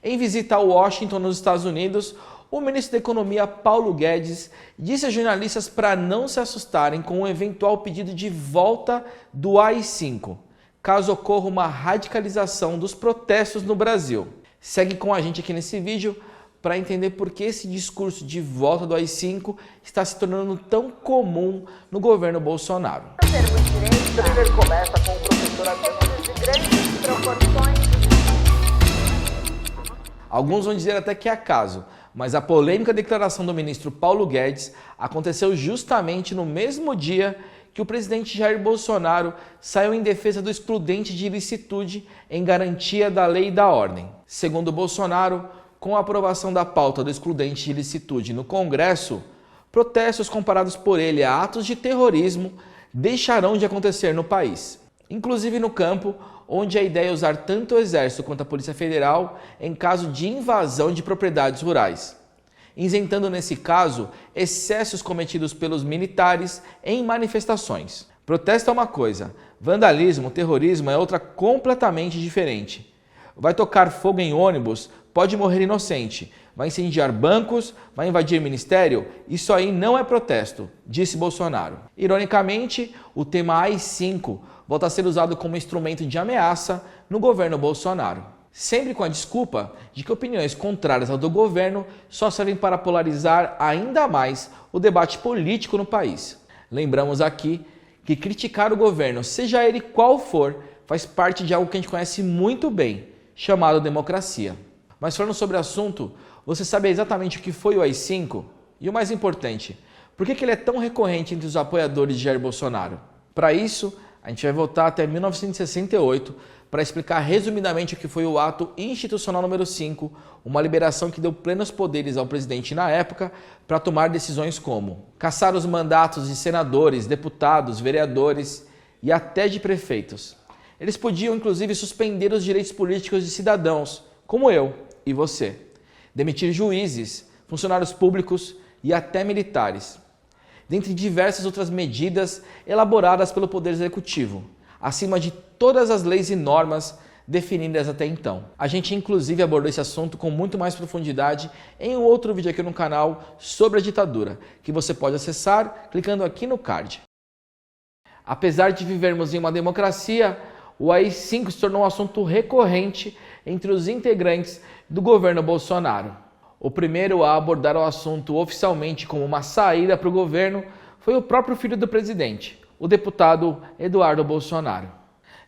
Em visita a Washington, nos Estados Unidos, o ministro da Economia, Paulo Guedes, disse a jornalistas para não se assustarem com um eventual pedido de volta do AI-5, caso ocorra uma radicalização dos protestos no Brasil. Segue com a gente aqui nesse vídeo para entender por que esse discurso de volta do AI-5 está se tornando tão comum no governo Bolsonaro. O thriller começa com o professor de grandes proporções. Alguns vão dizer até que é acaso, mas a polêmica declaração do ministro Paulo Guedes aconteceu justamente no mesmo dia que o presidente Jair Bolsonaro saiu em defesa do excludente de ilicitude em garantia da lei e da ordem. Segundo Bolsonaro, com a aprovação da pauta do excludente de ilicitude no Congresso, protestos comparados por ele a atos de terrorismo deixarão de acontecer no país, inclusive no campo, onde a ideia é usar tanto o Exército quanto a Polícia Federal em caso de invasão de propriedades rurais, isentando nesse caso excessos cometidos pelos militares em manifestações. Protesto é uma coisa, vandalismo, terrorismo é outra completamente diferente. Vai tocar fogo em ônibus, pode morrer inocente. Vai incendiar bancos, vai invadir ministério? Isso aí não é protesto, disse Bolsonaro. Ironicamente, o tema AI-5 volta a ser usado como instrumento de ameaça no governo Bolsonaro. Sempre com a desculpa de que opiniões contrárias ao do governo só servem para polarizar ainda mais o debate político no país. Lembramos aqui que criticar o governo, seja ele qual for, faz parte de algo que a gente conhece muito bem, chamado democracia. Mas falando sobre o assunto, você sabe exatamente o que foi o AI-5? E o mais importante, por que ele é tão recorrente entre os apoiadores de Jair Bolsonaro? Para isso, a gente vai voltar até 1968 para explicar resumidamente o que foi o ato institucional número 5, uma liberação que deu plenos poderes ao presidente na época para tomar decisões como cassar os mandatos de senadores, deputados, vereadores e até de prefeitos. Eles podiam inclusive suspender os direitos políticos de cidadãos, como eu e você, demitir juízes, funcionários públicos e até militares, dentre diversas outras medidas elaboradas pelo Poder Executivo, acima de todas as leis e normas definidas até então. A gente inclusive abordou esse assunto com muito mais profundidade em um outro vídeo aqui no canal sobre a ditadura, que você pode acessar clicando aqui no card. Apesar de vivermos em uma democracia, o AI-5 se tornou um assunto recorrente entre os integrantes do governo Bolsonaro. O primeiro a abordar o assunto oficialmente como uma saída para o governo foi o próprio filho do presidente, o deputado Eduardo Bolsonaro.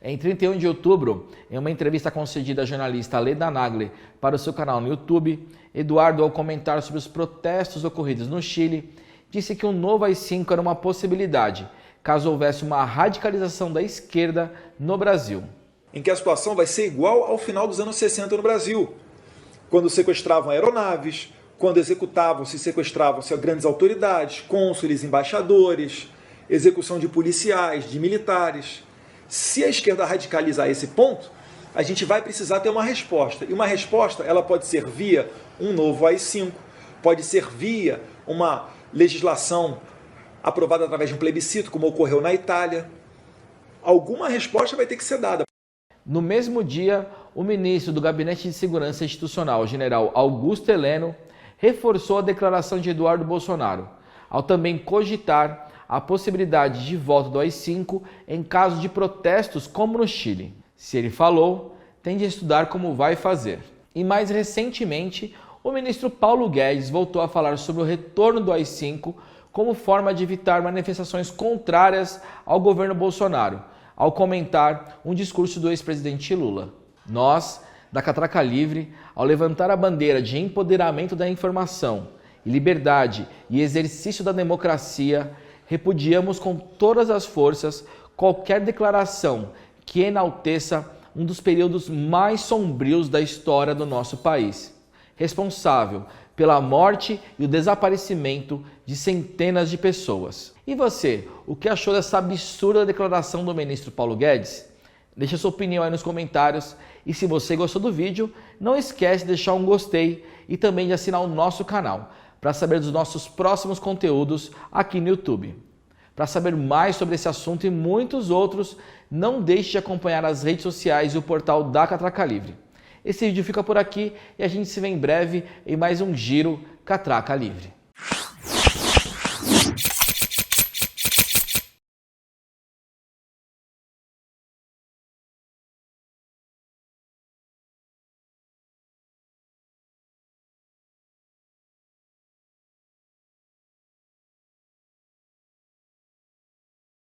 Em 31 de outubro, em uma entrevista concedida à jornalista Leda Nagli para o seu canal no YouTube, Eduardo, ao comentar sobre os protestos ocorridos no Chile, disse que um novo AI-5 era uma possibilidade, caso houvesse uma radicalização da esquerda no Brasil. Em que a situação vai ser igual ao final dos anos 60 no Brasil, quando sequestravam aeronaves, quando sequestravam-se grandes autoridades, cônsules, embaixadores, execução de policiais, de militares. Se a esquerda radicalizar esse ponto, a gente vai precisar ter uma resposta. E uma resposta ela pode ser via um novo AI-5, pode ser via uma legislação aprovada através de um plebiscito, como ocorreu na Itália. Alguma resposta vai ter que ser dada. No mesmo dia, o ministro do Gabinete de Segurança Institucional, o general Augusto Heleno, reforçou a declaração de Eduardo Bolsonaro, ao também cogitar a possibilidade de volta do AI-5 em caso de protestos como no Chile. Se ele falou, tem de estudar como vai fazer. E mais recentemente, o ministro Paulo Guedes voltou a falar sobre o retorno do AI-5 como forma de evitar manifestações contrárias ao governo Bolsonaro, ao comentar um discurso do ex-presidente Lula. Nós, da Catraca Livre, ao levantar a bandeira de empoderamento da informação, liberdade e exercício da democracia, repudiamos com todas as forças qualquer declaração que enalteça um dos períodos mais sombrios da história do nosso país, responsável pela morte e o desaparecimento de centenas de pessoas. E você, o que achou dessa absurda declaração do ministro Paulo Guedes? Deixa sua opinião aí nos comentários e se você gostou do vídeo, não esquece de deixar um gostei e também de assinar o nosso canal para saber dos nossos próximos conteúdos aqui no YouTube. Para saber mais sobre esse assunto e muitos outros, não deixe de acompanhar as redes sociais e o portal da Catraca Livre. Esse vídeo fica por aqui e a gente se vê em breve em mais um Giro Catraca Livre.